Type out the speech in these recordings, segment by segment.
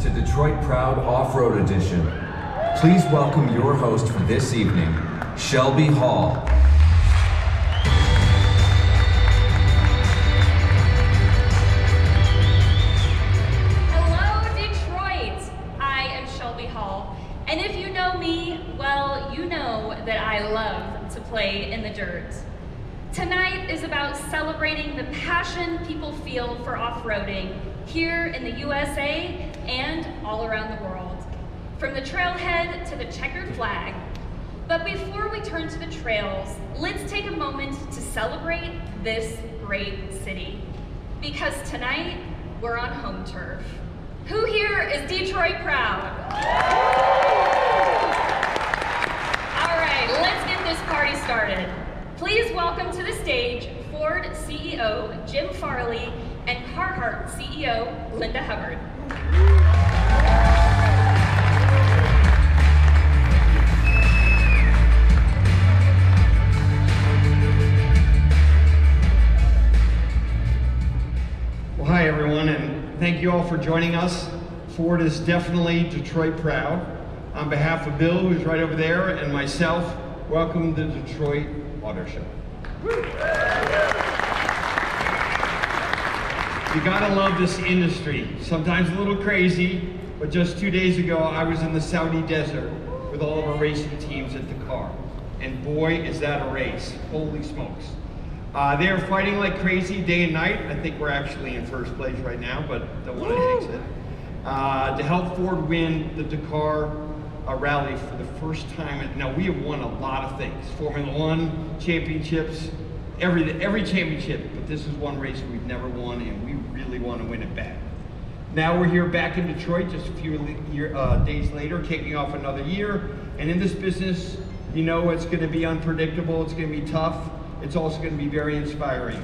to Detroit Proud Off-Road Edition. Please welcome your host for this evening, Shelby Hall. Hello, Detroit! I am Shelby Hall, and if you know me, well, you know that I love to play in the dirt. Tonight is about celebrating the passion people feel for off-roading here in the USA and all around the world, from the trailhead to the checkered flag. But before we turn to the trails, let's take a moment to celebrate this great city. Because tonight, we're on home turf. Who here is Detroit proud? All right, let's get this party started. Please welcome to the stage Ford CEO Jim Farley and Carhartt CEO Linda Hubbard. Well, hi everyone, and thank you all for joining us. Ford is definitely Detroit proud. On behalf of Bill, who's right over there, and myself, welcome to the Detroit Auto Show. You gotta love this industry. Sometimes a little crazy, but just 2 days ago, I was in the Saudi desert with all of our racing teams at Dakar. And boy, is that a race. Holy smokes. They are fighting like crazy day and night. I think we're actually in first place right now, but don't want to jinx it. To help Ford win the Dakar rally for the first time. Now, we have won a lot of things. Formula One championships, every championship, but this is one race we've never won, and we really want to win it bad. Now we're here back in Detroit just a few days later, kicking off another year. And in this business, you know it's going to be unpredictable, it's going to be tough, it's also going to be very inspiring.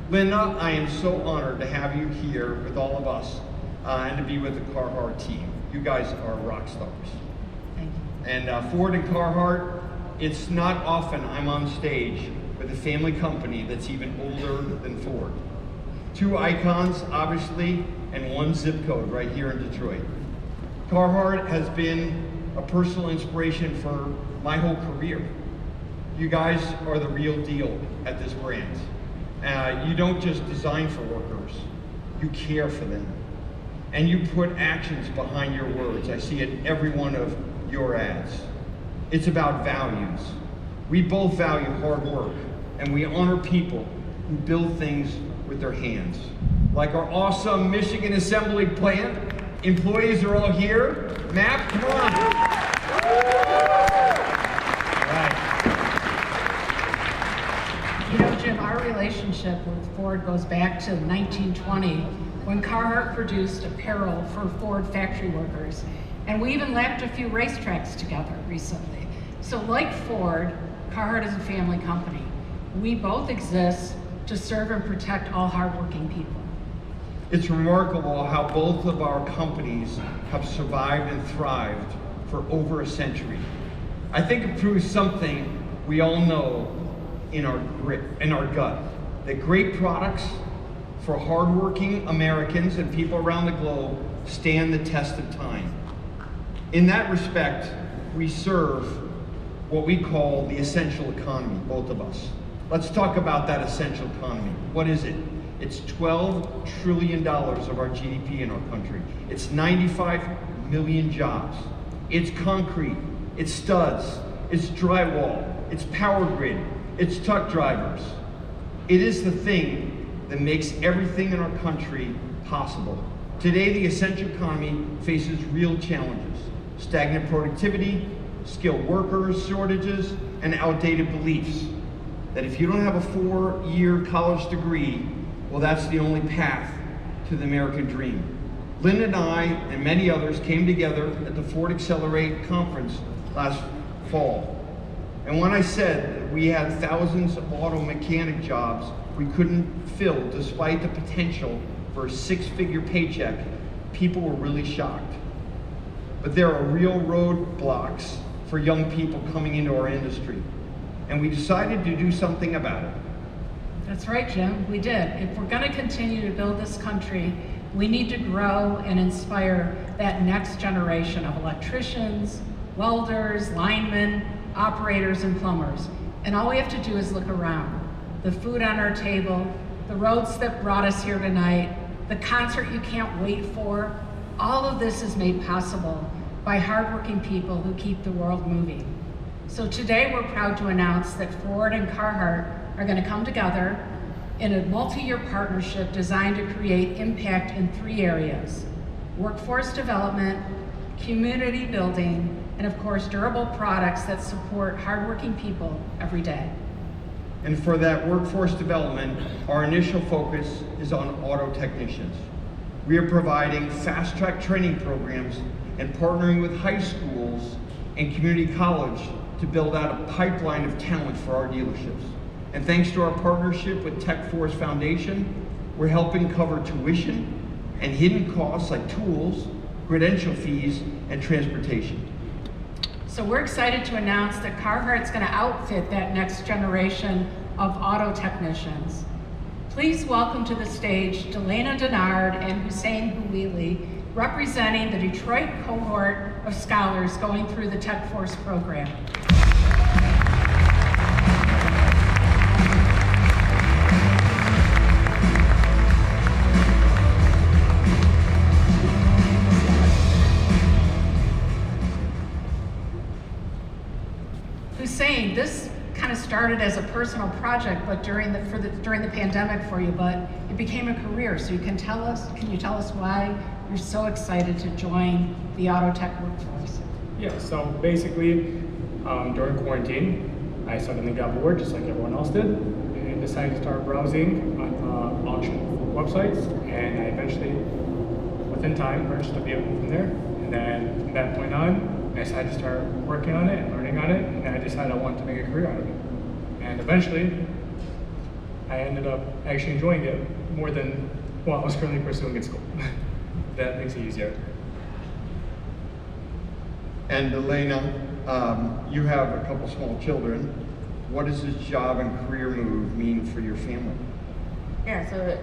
Linda, I am so honored to have you here with all of us and to be with the Carhartt team. You guys are rock stars. Thank you. And Ford and Carhartt, it's not often I'm on stage with a family company that's even older than Ford. Two icons, obviously, and one zip code right here in Detroit. Carhartt has been a personal inspiration for my whole career. You guys are the real deal at this brand. You don't just design for workers, you care for them. And you put actions behind your words. I see it in every one of your ads. It's about values. We both value hard work, and we honor people who build things with their hands. Like our awesome Michigan assembly plant. Employees are all here. Matt, come on. Right. You know, Jim, our relationship with Ford goes back to 1920 when Carhartt produced apparel for Ford factory workers. And we even lapped a few racetracks together recently. So like Ford, Carhartt is a family company. We both exist to serve and protect all hardworking people. It's remarkable how both of our companies have survived and thrived for over a century. I think it proves something we all know in our gut, that great products for hardworking Americans and people around the globe stand the test of time. In that respect, we serve what we call the essential economy, both of us. Let's talk about that essential economy. What is it? It's $12 trillion of our GDP in our country. It's 95 million jobs. It's concrete, it's studs, it's drywall, it's power grid, it's truck drivers. It is the thing that makes everything in our country possible. Today, the essential economy faces real challenges: stagnant productivity, skilled workers shortages, and outdated beliefs that if you don't have a 4-year college degree, well, that's the only path to the American dream. Linda and I and many others came together at the Ford Accelerate conference last fall. And when I said that we had thousands of auto mechanic jobs we couldn't fill despite the potential for a 6-figure paycheck, people were really shocked. But there are real roadblocks for young people coming into our industry, and we decided to do something about it. That's right, Jim, we did. If we're gonna continue to build this country, we need to grow and inspire that next generation of electricians, welders, linemen, operators, and plumbers. And all we have to do is look around. The food on our table, the roads that brought us here tonight, the concert you can't wait for, all of this is made possible by hardworking people who keep the world moving. So today we're proud to announce that Ford and Carhartt are going to come together in a multi-year partnership designed to create impact in 3 areas: workforce development, community building, and of course durable products that support hardworking people every day. And for that workforce development, our initial focus is on auto technicians. We are providing fast-track training programs and partnering with high schools and community college to build out a pipeline of talent for our dealerships. And thanks to our partnership with Tech Force Foundation, we're helping cover tuition and hidden costs like tools, credential fees, and transportation. So we're excited to announce that Carhartt's going to outfit that next generation of auto technicians. Please welcome to the stage Delana Denard and Hussein Huili, representing the Detroit cohort of scholars going through the Tech Force program. Hussein, this kind of started as a personal project, but during the pandemic for you, but it became a career. So can you tell us why you're so excited to join the auto tech workforce? Yeah, so basically, during quarantine, I suddenly got bored just like everyone else did, and decided to start browsing on auction websites, and I eventually, within time, purchased a vehicle from there. And then from that point on, I decided to start working on it and learning on it, and I decided I wanted to make a career out of it. And eventually, I ended up actually enjoying it more than what I was currently pursuing in school. That makes it easier. And Elena, you have a couple small children. What does this job and career move mean for your family? Yeah, so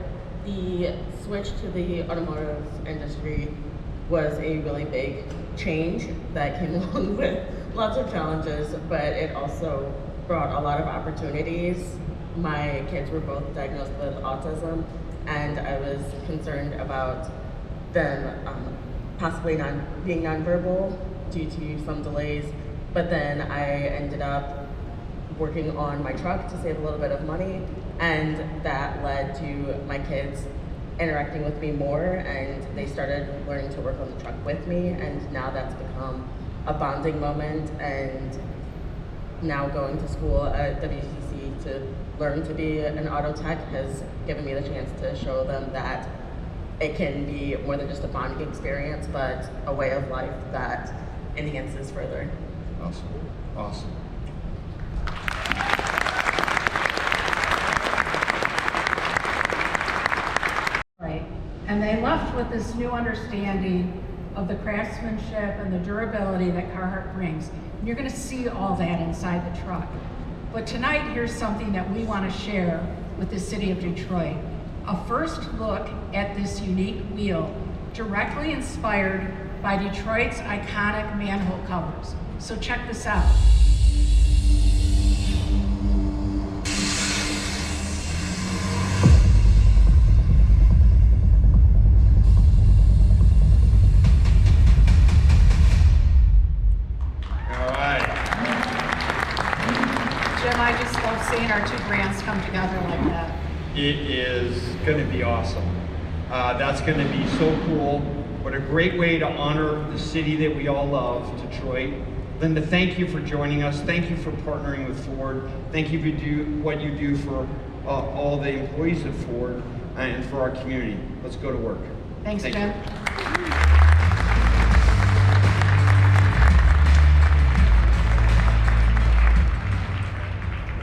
the switch to the automotive industry was a really big change that came along with lots of challenges, but it also brought a lot of opportunities. My kids were both diagnosed with autism, and I was concerned about them possibly being nonverbal due to some delays, but then I ended up working on my truck to save a little bit of money, and that led to my kids interacting with me more, and they started learning to work on the truck with me, and now that's become a bonding moment. And now going to school at WCC to learn to be an auto tech has given me the chance to show them that it can be more than just a bonding experience, but a way of life that enhances further. Awesome, awesome. Right, and they left with this new understanding of the craftsmanship and the durability that Carhartt brings. And you're going to see all that inside the truck. But tonight, here's something that we want to share with the city of Detroit. A first look at this unique wheel, directly inspired by Detroit's iconic manhole covers. So check this out. I just love seeing our two brands come together like that. It is going to be awesome. That's going to be so cool. What a great way to honor the city that we all love, Detroit. Linda, thank you for joining us. Thank you for partnering with Ford. Thank you for what you do for all the employees of Ford and for our community. Let's go to work. Thanks, Jim.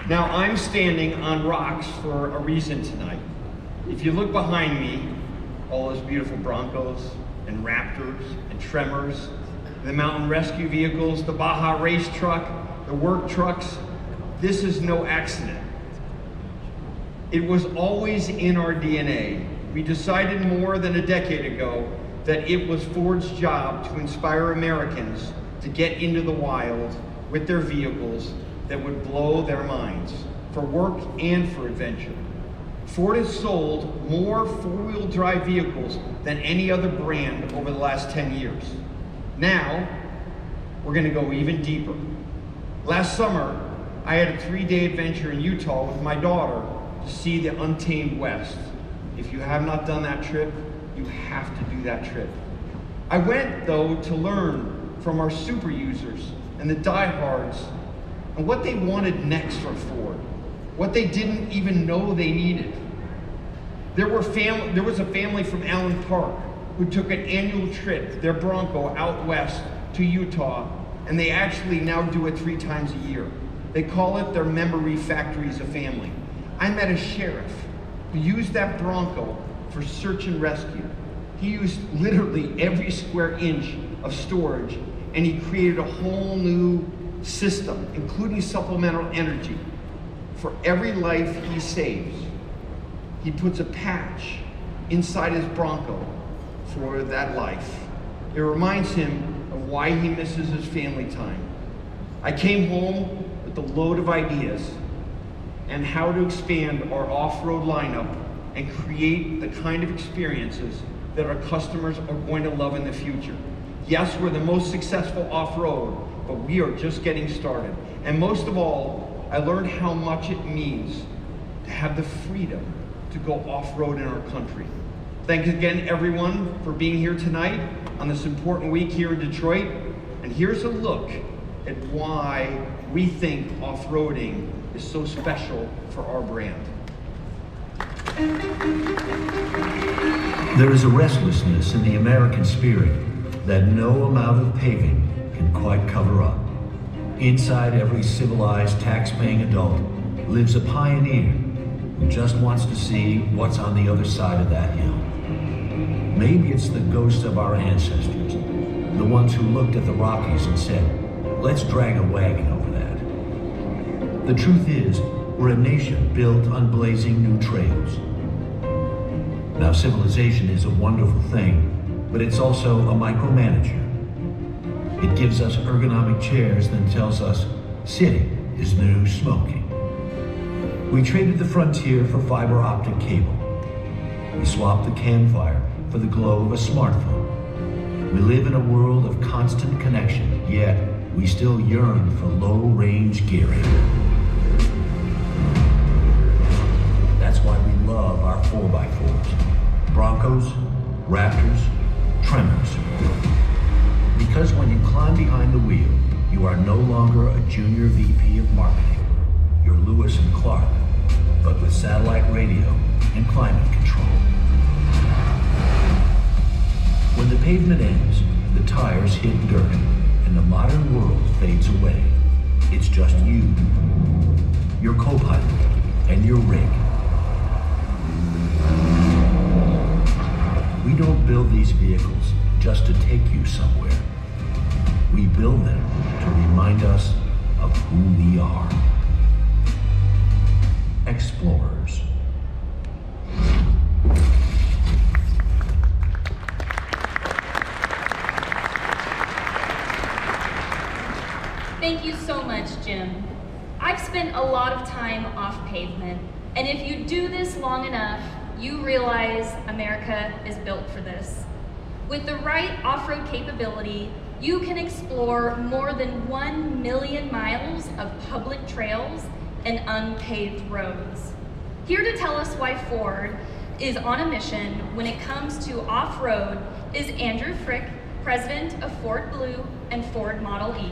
Now, I'm standing on rocks for a reason tonight. If you look behind me, all those beautiful Broncos and Raptors and Tremors, the mountain rescue vehicles, the Baja race truck, the work trucks, this is no accident. It was always in our DNA. We decided more than a decade ago that it was Ford's job to inspire Americans to get into the wild with their vehicles that would blow their minds, for work and for adventure. Ford has sold more four-wheel drive vehicles than any other brand over the last 10 years. Now, we're gonna go even deeper. Last summer, I had a 3-day adventure in Utah with my daughter to see the untamed West. If you have not done that trip, you have to do that trip. I went, though, to learn from our super users and the diehards and what they wanted next from Ford, what they didn't even know they needed. There was a family from Allen Park who took an annual trip, their Bronco, out west to Utah, and they actually now do it 3 times a year. They call it their memory factory as a family. I met a sheriff who used that Bronco for search and rescue. He used literally every square inch of storage, and he created a whole new system, including supplemental energy. For every life he saves, he puts a patch inside his Bronco for that life. It reminds him of why he misses his family time. I came home with a load of ideas and how to expand our off-road lineup and create the kind of experiences that our customers are going to love in the future. Yes, we're the most successful off-road, but we are just getting started. And most of all, I learned how much it means to have the freedom to go off-road in our country. Thanks again, everyone, for being here tonight on this important week here in Detroit. And here's a look at why we think off-roading is so special for our brand. There is a restlessness in the American spirit that no amount of paving can quite cover up. Inside every civilized, tax-paying adult lives a pioneer who just wants to see what's on the other side of that hill. Maybe it's the ghosts of our ancestors, the ones who looked at the Rockies and said, let's drag a wagon over that. The truth is, we're a nation built on blazing new trails. Now, civilization is a wonderful thing, but it's also a micromanager. It gives us ergonomic chairs, then tells us sitting is the new smoking. We traded the frontier for fiber optic cable. We swapped the campfire for the glow of a smartphone. We live in a world of constant connection, yet we still yearn for low-range gearing. That's why we love our 4x4s, Broncos, Raptors, Tremors. Because when you climb behind the wheel, you are no longer a junior VP of marketing. You're Lewis and Clark, but with satellite radio and climate control. When the pavement ends, the tires hit dirt, and the modern world fades away. It's just you, your co-pilot, and your rig. We don't build these vehicles just to take you somewhere. We build them to remind us of who we are. Explorers. Thank you so much, Jim. I've spent a lot of time off pavement, and if you do this long enough, you realize America is built for this. With the right off-road capability, you can explore more than 1 million miles of public trails and unpaved roads. Here to tell us why Ford is on a mission when it comes to off-road is Andrew Frick, president of Ford Blue and Ford Model E.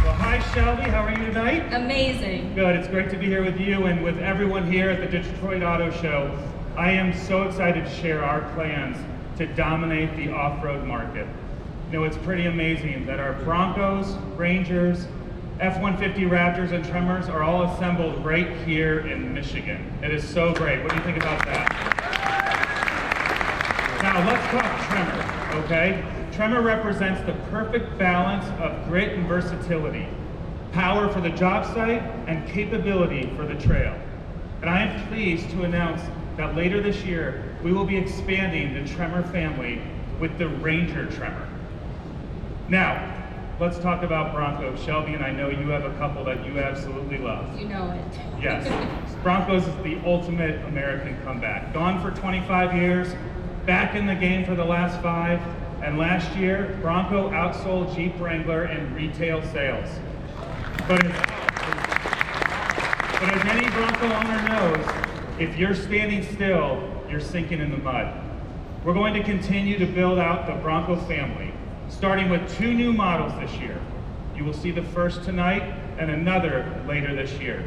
Well, hi Shelby, how are you tonight? Amazing. Good, it's great to be here with you and with everyone here at the Detroit Auto Show. I am so excited to share our plans to dominate the off-road market. You know, it's pretty amazing that our Broncos, Rangers, F-150 Raptors, and Tremors are all assembled right here in Michigan. It is so great. What do you think about that? Now, let's talk Tremor, okay? Tremor represents the perfect balance of grit and versatility. power for the job site, and capability for the trail. And I am pleased to announce that later this year, we will be expanding the Tremor family with the Ranger Tremor. Now, let's talk about Broncos. Shelby, and I know you have a couple that you absolutely love. You know it. Yes. Broncos is the ultimate American comeback. Gone for 25 years, back in the game for the last 5, and last year, Bronco outsold Jeep Wrangler in retail sales. But as any Bronco owner knows, if you're standing still, you're sinking in the mud. We're going to continue to build out the Bronco family, starting with 2 new models this year. You will see the first tonight and another later this year.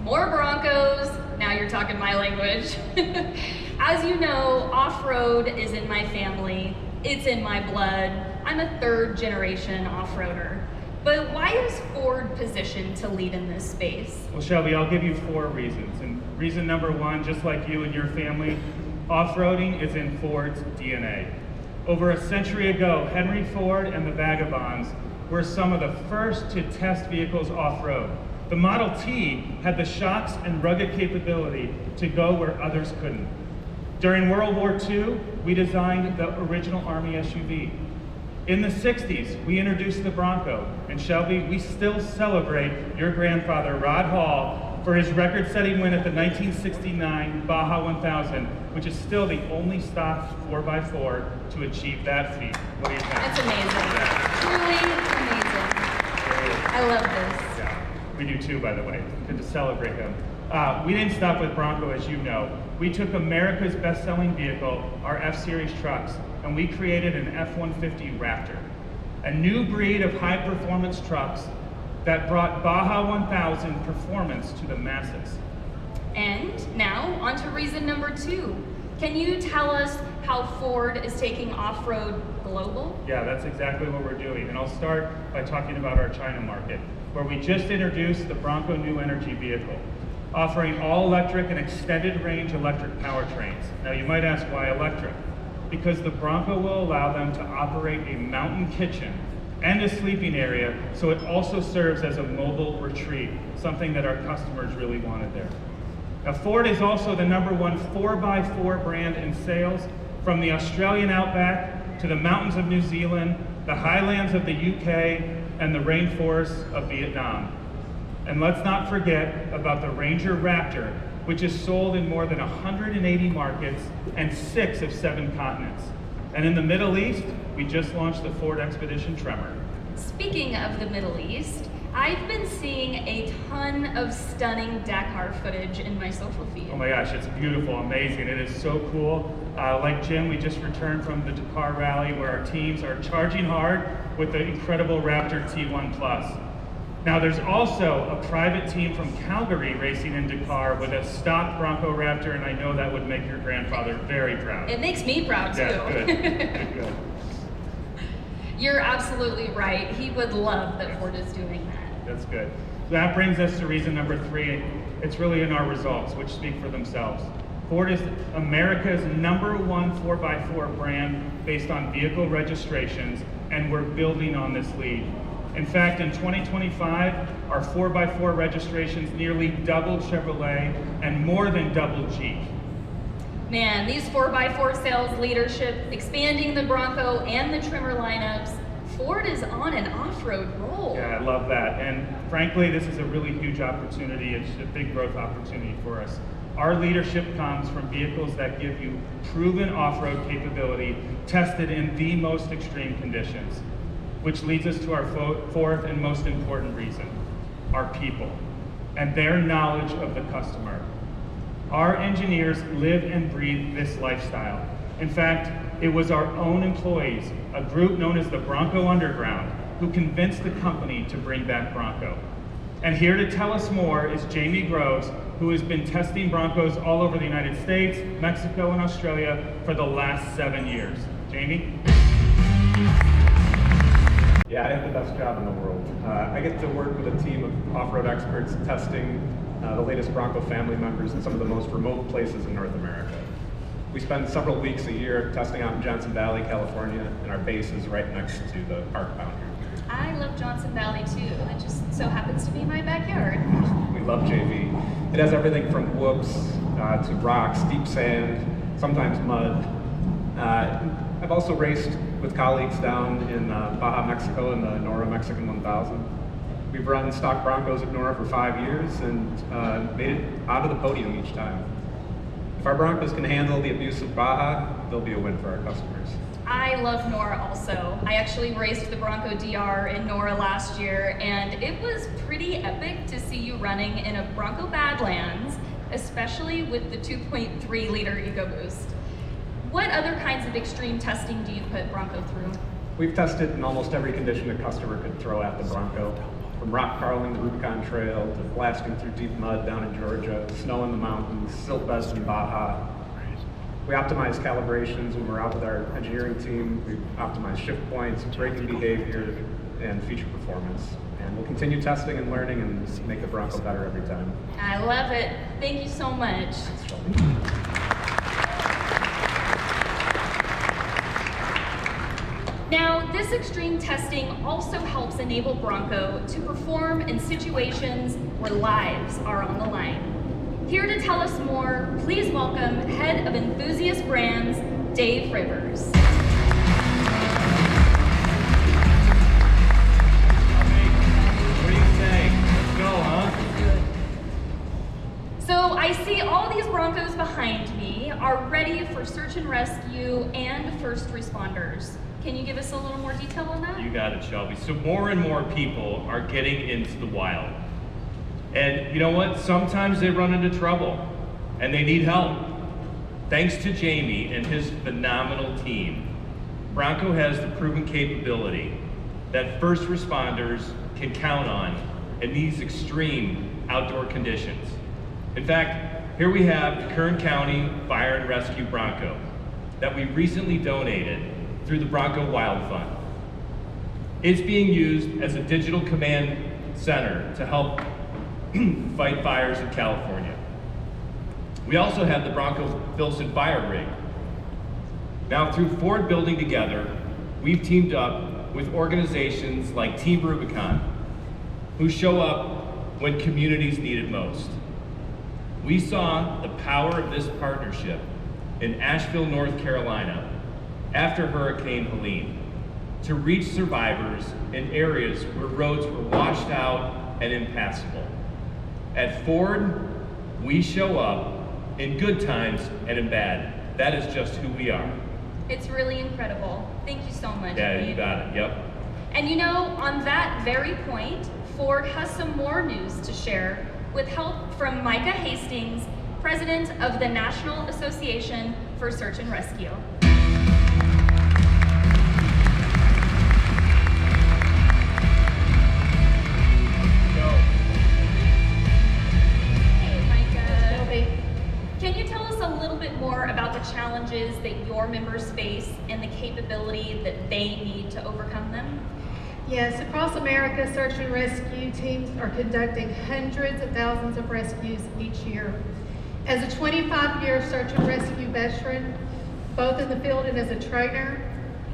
More Broncos, now you're talking my language. As you know, off-road is in my family, it's in my blood. I'm a 3rd generation off-roader. But why is Ford positioned to lead in this space? Well, Shelby, I'll give you 4 reasons. And reason number 1, just like you and your family, off-roading is in Ford's DNA. Over a century ago, Henry Ford and the Vagabonds were some of the first to test vehicles off-road. The Model T had the shocks and rugged capability to go where others couldn't. During World War II, we designed the original Army SUV. In the 60s, we introduced the Bronco, and Shelby, we still celebrate your grandfather, Rod Hall, for his record-setting win at the 1969 Baja 1000, which is still the only stock 4x4 to achieve that feat. What do you think? That's amazing. Truly amazing. I love this. Yeah, we do too, by the way. Good to celebrate him. We didn't stop with Bronco, as you know. We took America's best-selling vehicle, our F-Series trucks, and we created an F-150 Raptor, a new breed of high-performance trucks that brought Baja 1000 performance to the masses. And now, on to reason number 2. Can you tell us how Ford is taking off-road global? Yeah, that's exactly what we're doing. And I'll start by talking about our China market, where we just introduced the Bronco New Energy vehicle, offering all-electric and extended-range electric powertrains. Now, you might ask, why electric? Because the Bronco will allow them to operate a mountain kitchen and a sleeping area, so it also serves as a mobile retreat, something that our customers really wanted there. Now, Ford is also the #1 4x4 brand in sales, from the Australian outback to the mountains of New Zealand, the highlands of the UK, and the rainforests of Vietnam. And let's not forget about the Ranger Raptor, which is sold in more than 180 markets and 6 of 7 continents. And in the Middle East, we just launched the Ford Expedition Tremor. Speaking of the Middle East, I've been seeing a ton of stunning Dakar footage in my social feed. Oh my gosh, it's beautiful, amazing. It is so cool. Like Jim, we just returned from the Dakar rally where our teams are charging hard with the incredible Raptor T1 Plus. Now, there's also a private team from Calgary racing in Dakar with a stock Bronco Raptor, and I know that would make your grandfather very proud. It makes me proud, too. Yeah, good. You're absolutely right. He would love that Ford is doing that. That's good. So that brings us to reason number 3. It's really in our results, which speak for themselves. Ford is America's #1 4x4 brand based on vehicle registrations, and we're building on this lead. In fact, in 2025, our 4x4 registrations nearly doubled Chevrolet and more than doubled Jeep. Man, these 4x4 sales leadership, expanding the Bronco and the Tremor lineups, Ford is on an off-road roll. Yeah, I love that. And frankly, this is a really huge opportunity. It's a big growth opportunity for us. Our leadership comes from vehicles that give you proven off-road capability, tested in the most extreme conditions. Which leads us to our 4th and most important reason, our people, and their knowledge of the customer. Our engineers live and breathe this lifestyle. In fact, it was our own employees, a group known as the Bronco Underground, who convinced the company to bring back Bronco. And here to tell us more is Jamie Groves, who has been testing Broncos all over the United States, Mexico, and Australia for the last 7 years. Jamie? Yeah, I have the best job in the world. I get to work with a team of off-road experts testing the latest Bronco family members in some of the most remote places in North America. We spend several weeks a year testing out in Johnson Valley, California, and our base is right next to the park boundary. I love Johnson Valley too. It just so happens to be my backyard. We love JV. It has everything from whoops to rocks, deep sand, sometimes mud. I've also raced with colleagues down in Baja, Mexico in the Nora Mexican 1000. We've run stock Broncos at Nora for 5 years and made it out of the podium each time. If our Broncos can handle the abuse of Baja, they'll be a win for our customers. I love Nora also. I actually raced the Bronco DR in Nora last year, and it was pretty epic to see you running in a Bronco Badlands, especially with the 2.3 liter EcoBoost. What other kinds of extreme testing do you put Bronco through? We've tested in almost every condition a customer could throw at the Bronco, from rock crawling the Rubicon Trail to blasting through deep mud down in Georgia, snow in the mountains, silt beds in Baja. We optimize calibrations when we're out with our engineering team. We optimize shift points, braking behavior, and feature performance. And we'll continue testing and learning and make the Bronco better every time. I love it. Thank you so much. Now, this extreme testing also helps enable Bronco to perform in situations where lives are on the line. Here to tell us more, please welcome Head of Enthusiast Brands, Dave Rivers. What do you say? Let's go, huh? So I see all these Broncos behind me are ready for search and rescue and first responders. Can you give us a little more detail on that? You got it, Shelby. So more and more people are getting into the wild. And you know what? Sometimes they run into trouble and they need help. Thanks to Jamie and his phenomenal team, Bronco has the proven capability that first responders can count on in these extreme outdoor conditions. In fact, here we have the Kern County Fire and Rescue Bronco that we recently donated through the Bronco Wild Fund. It's being used as a digital command center to help fight fires in California. We also have the Bronco Filson Fire Rig. Now through Ford Building Together, we've teamed up with organizations like Team Rubicon, who show up when communities need it most. We saw the power of this partnership in Asheville, North Carolina, after Hurricane Helene, to reach survivors in areas where roads were washed out and impassable. At Ford, we show up in good times and in bad. That is just who we are. It's really incredible. Thank you so much. Yeah, Dave. you got it, yep. And you know, on that very point, Ford has some more news to share with help from Micah Hastings, President of the National Association for Search and Rescue. Can you tell us a little bit more about the challenges that your members face and the capability that they need to overcome them? Yes, across America, search and rescue teams are conducting hundreds of thousands of rescues each year. As a 25-year search and rescue veteran, both in the field and as a trainer,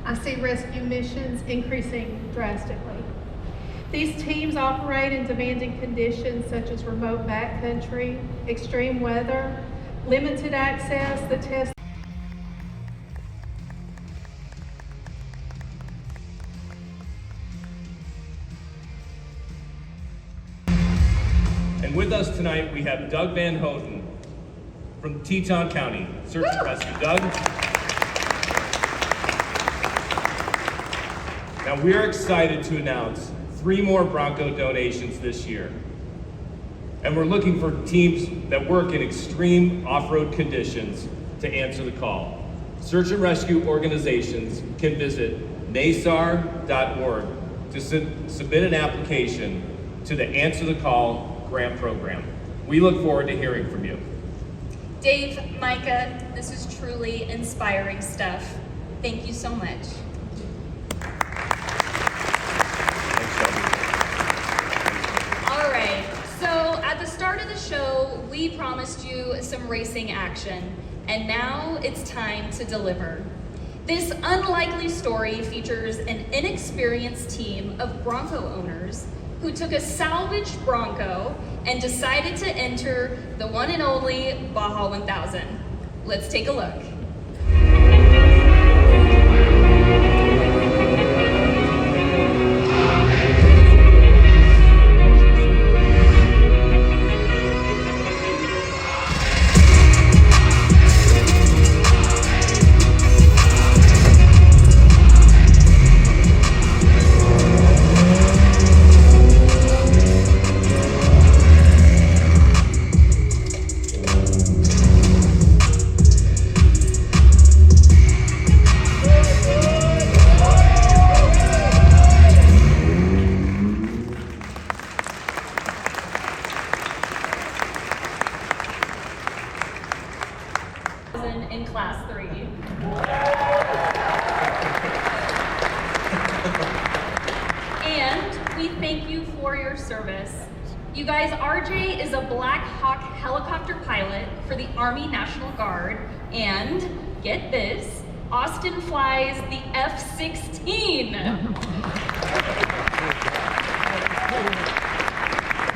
I see rescue missions increasing drastically. These teams operate in demanding conditions such as remote backcountry, extreme weather, limited access, the test. And with us tonight, we have Doug Van Houten from Teton County Search and Rescue. Doug? Now we're excited to announce 3 more Bronco donations this year. And we're looking for teams that work in extreme off-road conditions to answer the call. Search and rescue organizations can visit nasar.org to submit an application to the Answer the Call grant program. We look forward to hearing from you. Dave, Micah, this is truly inspiring stuff. Thank you so much. All right, so at the start of the show, we promised you some racing action, and now it's time to deliver. This unlikely story features an inexperienced team of Bronco owners who took a salvaged Bronco and decided to enter the one and only Baja 1000. Let's take a look. In class 3. And we thank you for your service. You guys, RJ is a Black Hawk helicopter pilot for the Army National Guard, and get this, Austin flies the F-16.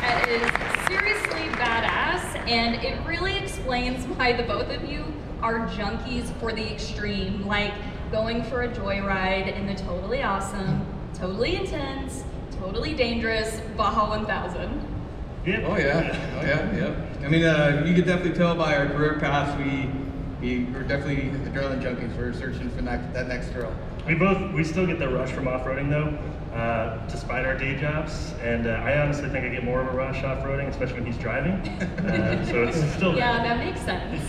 That is seriously badass, and it really explains why the both of you are junkies for the extreme, like going for a joyride in the totally awesome, totally intense, totally dangerous Baja 1000. Yeah. Oh yeah. I mean, you could definitely tell by our career paths, we're definitely adrenaline junkies. We're searching for that next thrill. We still get the rush from off-roading though, despite our day jobs. And I honestly think I get more of a rush off-roading, especially when he's driving. So it's still Yeah, that makes sense.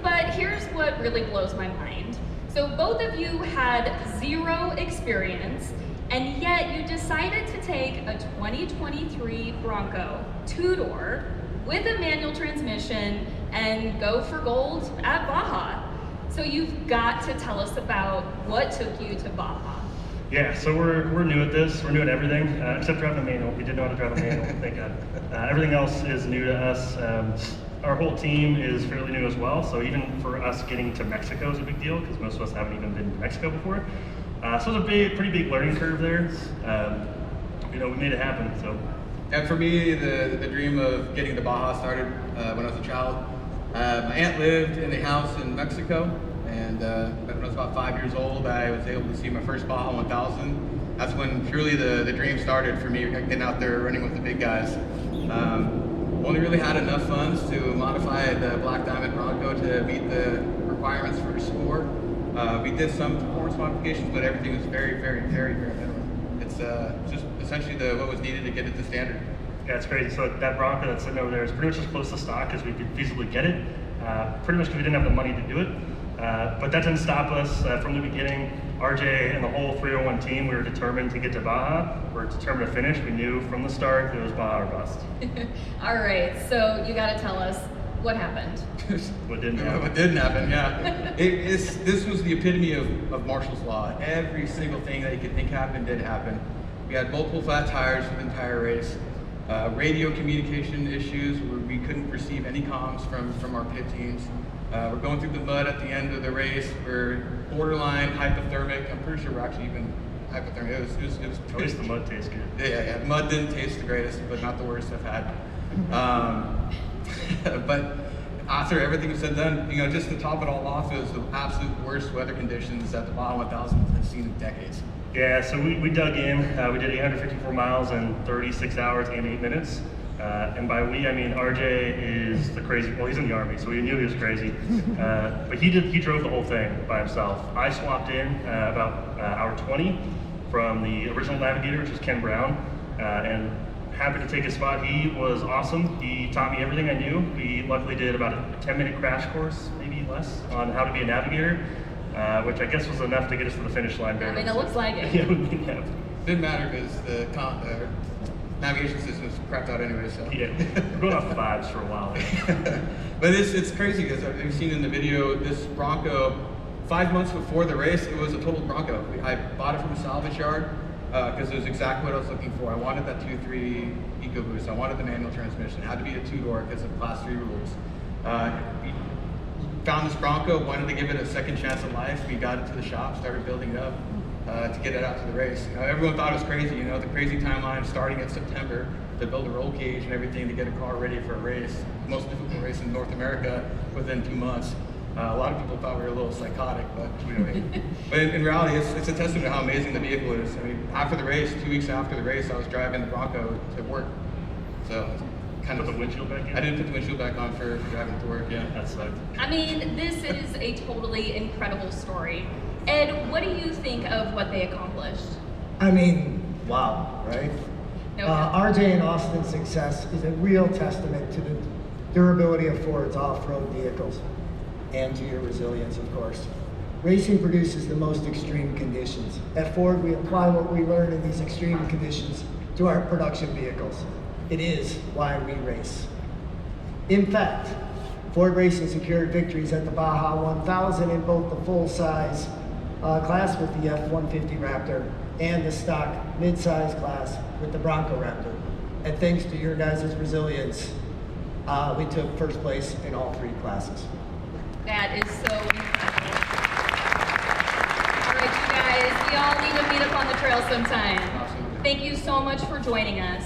But here's what really blows my mind. So both of you had 0 experience, and yet you decided to take a 2023 Bronco 2-door with a manual transmission and go for gold at Baja. So you've got to tell us about what took you to Baja. Yeah, so we're new at this. We're new at everything, except driving a manual. We didn't know how to drive a manual, thank God. Everything else is new to us. Our whole team is fairly new as well, so even for us getting to Mexico is a big deal, because most of us haven't even been to Mexico before. So it's a pretty big learning curve there. We made it happen, so. And for me, the dream of getting to Baja started when I was a child. My aunt lived in a house in Mexico, and when I was about 5 years old, I was able to see my first Baja 1000. That's when truly the dream started for me, getting out there running with the big guys. Only really had enough funds to modify the Black Diamond Bronco to meet the requirements for sport. We did some performance modifications, but everything was very, very, very, very minimal. It's just essentially what was needed to get it to standard. Yeah, it's crazy. So that Bronco that's sitting over there is pretty much as close to stock as we could feasibly get it. Pretty much because we didn't have the money to do it. But that didn't stop us from the beginning. RJ and the whole 301 team, we were determined to get to Baja. We were determined to finish. We knew from the start it was Baja or bust. All right, so you got to tell us what happened. What didn't happen? What didn't happen, yeah. This was the epitome of Marshall's Law. Every single thing that you could think happened did happen. We had multiple flat tires for the entire race. Radio communication issues where we couldn't receive any comms from our pit teams. We're going through the mud at the end of the race. We're borderline hypothermic. I'm pretty sure we're actually even hypothermic. It was at least the mud tastes good. Yeah. The mud didn't taste the greatest, but not the worst I've had. But after everything was said and done, just to top it all off, it was the absolute worst weather conditions that the Baja 1000 has seen in decades. Yeah, so we dug in. We did 854 miles in 36 hours and 8 minutes. And by we, I mean RJ is the crazy. Well, he's in the Army, so we knew he was crazy. But he drove the whole thing by himself. I swapped in about hour 20 from the original navigator, which was Ken Brown, and happy to take his spot. He was awesome. He taught me everything I knew. We luckily did about a 10-minute crash course, maybe less, on how to be a navigator, which I guess was enough to get us to the finish line. I mean, it looks like it. Yeah. Didn't matter because the navigation system was crapped out anyway. So yeah, we're going off vibes for a while. But it's crazy because I've seen in the video this Bronco. 5 months before the race, it was a total Bronco. I bought it from a salvage yard because it was exactly what I was looking for. I wanted that 2.3 EcoBoost. I wanted the manual transmission. It had to be a 2-door because of Class 3 rules. found this Bronco, wanted to give it a second chance at life. We got it to the shop, started building it up to get it out to the race. Everyone thought it was crazy, the crazy timeline starting in September to build a roll cage and everything to get a car ready for a race. The most difficult race in North America within 2 months. A lot of people thought we were a little psychotic, but but in reality, it's a testament to how amazing the vehicle is. I mean, after the race, 2 weeks after the race, I was driving the Bronco to work. So kind of put the windshield back in? I didn't put the windshield back on for driving to work, yeah. That sucked. I mean, this is a totally incredible story. Ed, what do you think of what they accomplished? I mean, wow, right? No. RJ and Austin's success is a real testament to the durability of Ford's off-road vehicles and to your resilience, of course. Racing produces the most extreme conditions. At Ford, we apply what we learn in these extreme conditions to our production vehicles. It is why we race. In fact, Ford Racing secured victories at the Baja 1000 in both the full-size class with the F-150 Raptor and the stock mid-size class with the Bronco Raptor. And thanks to your guys' resilience, we took first place in all 3 classes. That is so incredible. All right, you guys, we all need to meet up on the trail sometime. Absolutely. Thank you so much for joining us.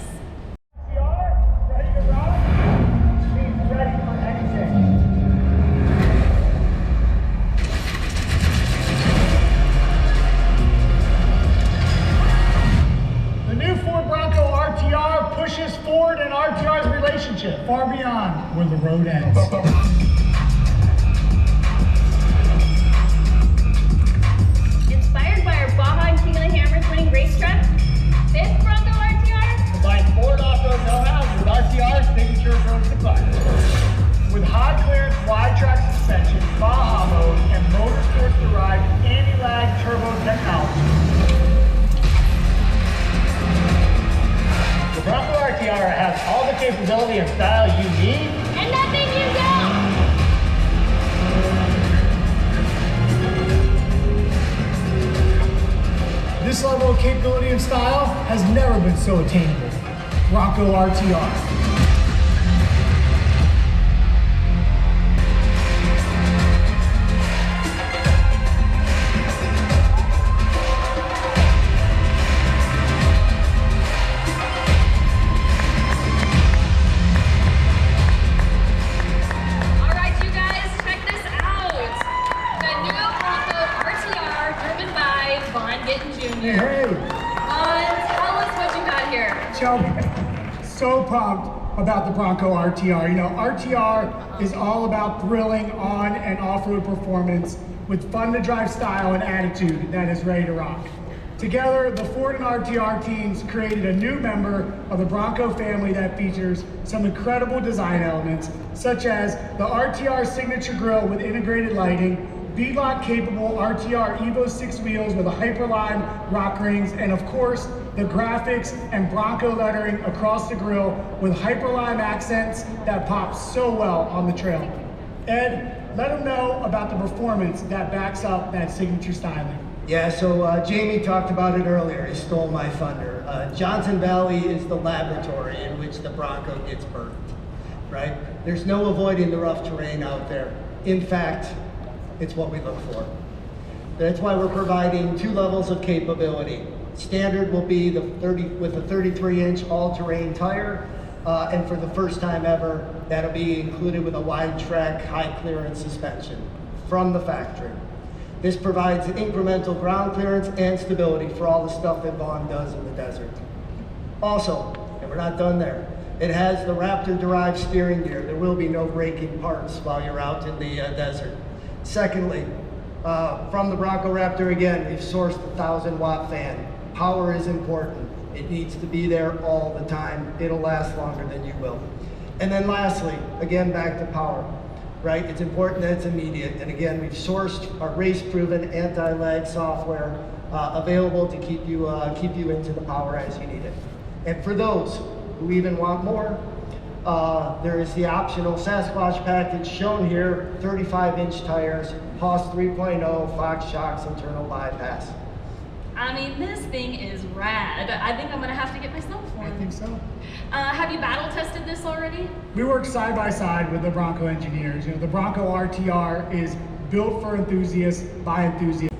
Ready to rock? She's ready for anything. The new Ford Bronco RTR pushes Ford and RTR's relationship far beyond where the road ends. Inspired by our Baja and King of the Hammers winning racetrack, this Bronco RTR Combine Ford off-road know-how with RTR's signature approach to climb. With high clearance, wide track suspension, Baja mode, and motorsports-derived anti-lag turbo technology. The Bronco RTR has all the capability and style you need, and nothing you don't. This level of capability and style has never been so attainable. Bronco RTR. All right, you guys, check this out. The new Bronco RTR driven by Vaughn Gittin Jr. Hey, Tell us what you got here. Shelby, so pumped about the Bronco RTR. RTR is all about thrilling on and off-road performance with fun to drive style and attitude that is ready to rock. Together, the Ford and RTR teams created a new member of the Bronco family that features some incredible design elements, such as the RTR signature grille with integrated lighting, beadlock capable RTR Evo 6 wheels with a Hyperlime rock rings, and of course, the graphics and Bronco lettering across the grille with Hyperlime accents that pop so well on the trail. Ed, let them know about the performance that backs up that signature styling. Yeah, so Jamie talked about it earlier. He stole my thunder. Johnson Valley is the laboratory in which the Bronco gets birthed, right? There's no avoiding the rough terrain out there. In fact, it's what we look for. That's why we're providing 2 levels of capability. Standard will be with a 33-inch all-terrain tire, and for the first time ever, that'll be included with a wide track, high clearance suspension from the factory. This provides incremental ground clearance and stability for all the stuff that Vaughn does in the desert. Also, and we're not done there, it has the Raptor-derived steering gear. There will be no braking parts while you're out in the desert. Secondly, from the Bronco Raptor, again, we've sourced a 1,000-watt fan. Power is important. It needs to be there all the time. It'll last longer than you will. And then lastly, again, back to power, right? It's important that it's immediate. And again, we've sourced our race-proven anti-lag software available to keep you into the power as you need it. And for those who even want more, there is the optional Sasquatch package shown here, 35-inch tires, Haas 3.0, Fox shocks, internal bypass. I mean, this thing is rad. I think I'm gonna have to get myself one. I think so. Have you battle tested this already? We work side by side with the Bronco engineers. You know, the Bronco RTR is built for enthusiasts by enthusiasts.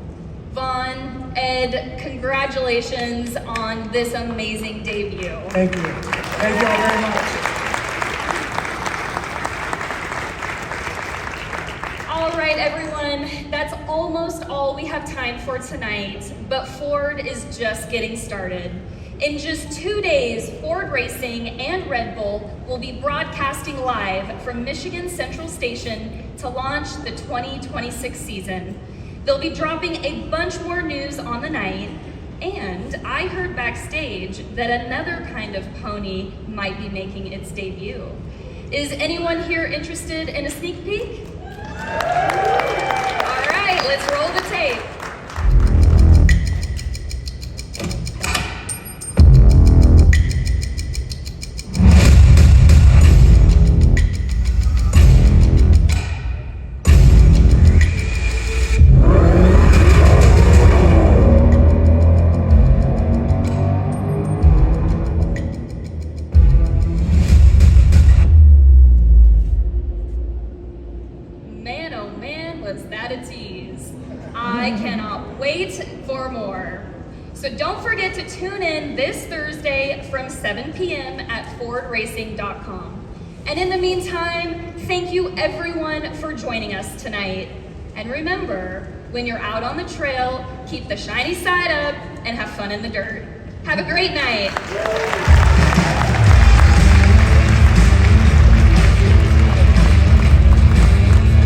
Vaughn, Ed, congratulations on this amazing debut. Thank you. Thank you all very much. All right, everyone, that's almost all we have time for tonight, but Ford is just getting started. In just 2 days, Ford Racing and Red Bull will be broadcasting live from Michigan Central Station to launch the 2026 season. They'll be dropping a bunch more news on the night, and I heard backstage that another kind of pony might be making its debut. Is anyone here interested in a sneak peek? All right, let's roll the tape. Man, oh man, was that a tease. I cannot wait for more. So don't forget to tune in this Thursday from 7 p.m. at fordracing.com. And in the meantime, thank you everyone for joining us tonight. And remember, when you're out on the trail, keep the shiny side up and have fun in the dirt. Have a great night.